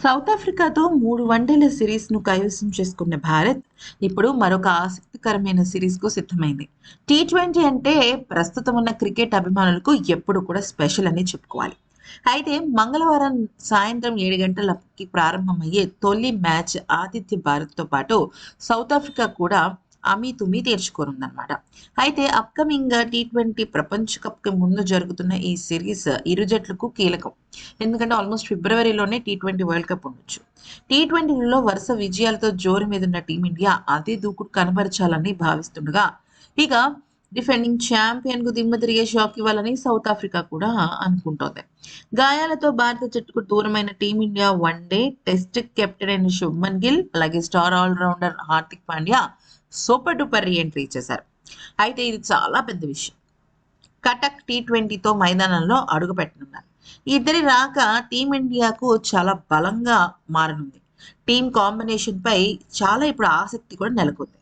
South ఆఫ్రికాతో 3 వన్డేల సిరీస్‌ను కైవసం చేసుకున్న భారత్, ఇప్పుడు మరొక ఆసక్తికరమైన సిరీస్‌కు సిద్ధమైంది. టీ20 అంటే ప్రస్తుతం ఉన్న క్రికెట్ అభిమానులకు ఎప్పుడు కూడా స్పెషల్ అని చెప్పుకోవాలి. అయితే మంగళవారం సాయంత్రం 7 గంటలకి ప్రారంభమయ్యే తొలి మ్యాచ్ ఆతిథ్య భారత్‌తో పాటు సౌత్ ఆఫ్రికా కూడా అమీతుమీ తేల్చుకోనుందనమాట. అయితే అప్‌కమింగ్ టీ20 ప్రపంచ కప్‌కి ముందు జరుగుతున్న ఈ సిరీస్ ఇరు జట్లకు కీలకం. ఎందుకంటే ఆల్మోస్ట్ ఫిబ్రవరిలోనే టీ20 వరల్డ్ కప్ ఉండొచ్చు. టీ20లలో వరుస విజయాలతో జోరు మీదున్న టీమిండియా అదే దూకుడు కనబరచాలని భావిస్తుండగా, ఇక డిఫెండింగ్ ఛాంపియన్‌కు దిమ్మ తిరిగే షాక్ ఇవ్వాలని సౌత్ ఆఫ్రికా కూడా అనుకుంటోంది. గాయాలతో భారత జట్టుకు దూరమైన టీమిండియా వన్‌డే, టెస్ట్ కెప్టెన్ అయిన శుభ్మన్ గిల్, అలాగే star allrounder Hardik Pandya super duper reentry ఇచ్చేశారు. అయితే ఇది చాలా పెద్ద విషయం. కటక్ టీ20తో మైదానంలో అడుగుపెట్టనున్నారు. ఈ ఇద్దరి రాక టీమిండియాకు చాలా బలంగా మారనుంది. టీమ్ కాంబినేషన్‌పై చాలా ఇప్పుడు ఆసక్తి కూడా నెలకొంది.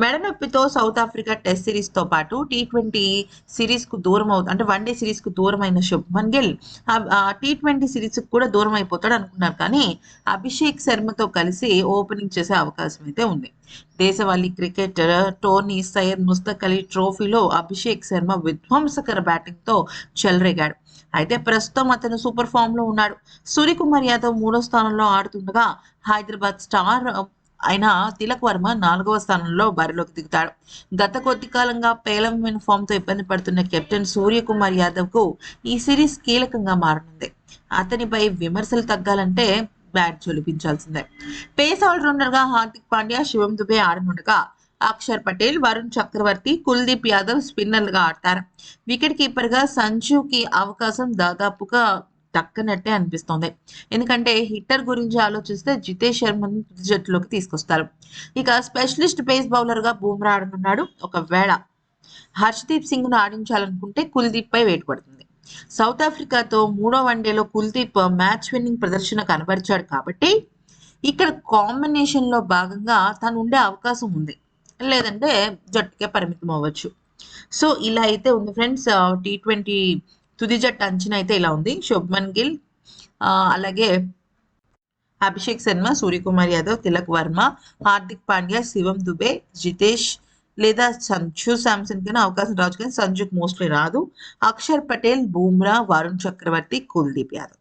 మెడ నొప్పితో సౌత్ ఆఫ్రికా టెస్ట్ సిరీస్‌తో పాటు టీ20 సిరీస్‌కు అంటే వన్‌డే సిరీస్‌కు దూరమైన శుభ్మన్ గిల్ టీ20 సిరీస్‌కి కూడా దూరం అయిపోతాడు అనుకున్నారు. కానీ అభిషేక్ శర్మతో కలిసి ఓపెనింగ్ చేసే అవకాశం అయితే ఉంది. దేశవాళీ క్రికెటర్ టోనీ సయ్యద్ ముస్తక్ అలీ ట్రోఫీలో అభిషేక్ శర్మ విధ్వంసకర బ్యాటింగ్‌తో చెలరేగాడు. అయితే ప్రస్తుతం అతను సూపర్ ఫామ్‌లో ఉన్నాడు. సూర్యకుమార్ యాదవ్ మూడో స్థానంలో ఆడుతుండగా, హైదరాబాద్ స్టార్ అయిన తిలక్ వర్మ 4వ స్థానంలో బరిలోకి దిగుతాడు. గత కొద్ది కాలంగా పేలవమైన ఫామ్‌తో ఇబ్బంది పడుతున్న కెప్టెన్ సూర్యకుమార్ యాదవ్‌కు ఈ సిరీస్ కీలకంగా మారనుంది. అతనిపై విమర్శలు తగ్గాలంటే బ్యాట్ ఝుళిపించాల్సిందే. పేస్ ఆల్రౌండర్‌గా హార్దిక్ పాండ్యా, శివం దుబే ఆడనుండగా, అక్షర్ పటేల్, వరుణ్ చక్రవర్తి, కుల్దీప్ యాదవ్ స్పిన్నర్లుగా ఆడతారు. వికెట్ కీపర్‌గా సంజుకి అవకాశం దాదాపుగా దక్కనట్టే అనిపిస్తోంది. ఎందుకంటే హిట్టర్ గురించి ఆలోచిస్తే జితేష్ శర్మను తుది జట్టులోకి తీసుకొస్తారు. ఇక స్పెషలిస్ట్ పేస్ బౌలర్‌గా బుమ్రా ఆడనున్నాడు. ఒకవేళ హర్షదీప్ సింగ్‌ను ఆడించాలనుకుంటే కుల్దీప్‌పై వేటు పడుతుంది. సౌత్ ఆఫ్రికాతో మూడో వన్డేలో కుల్దీప్ మ్యాచ్ విన్నింగ్ ప్రదర్శన కనబరిచాడు కాబట్టి, ఇక్కడ కాంబినేషన్‌లో భాగంగా తను ఉండే అవకాశం ఉంది. లేదంటే జట్టుకే పరిమితం అవ్వచ్చు. సో, ఇలా అయితే ఉంది ఫ్రెండ్స్. టీ20 తుది జట్టు అంచనా అయితే ఇలా ఉంది. శుభ్మన్ గిల్, అలాగే అభిషేక్ శర్మ, సూర్యకుమార్ యాదవ్, తిలక్ వర్మ, హార్దిక్ పాండ్యా, శివం దుబే, జితేష్ లేదా సంజు శాంసన్ కైనా అవకాశం రావచ్చు కానీ సంజుకి మోస్ట్‌లీ రాదు. అక్షర్ పటేల్, బుమ్రా, వరుణ్ చక్రవర్తి, కుల్దీప్ యాదవ్.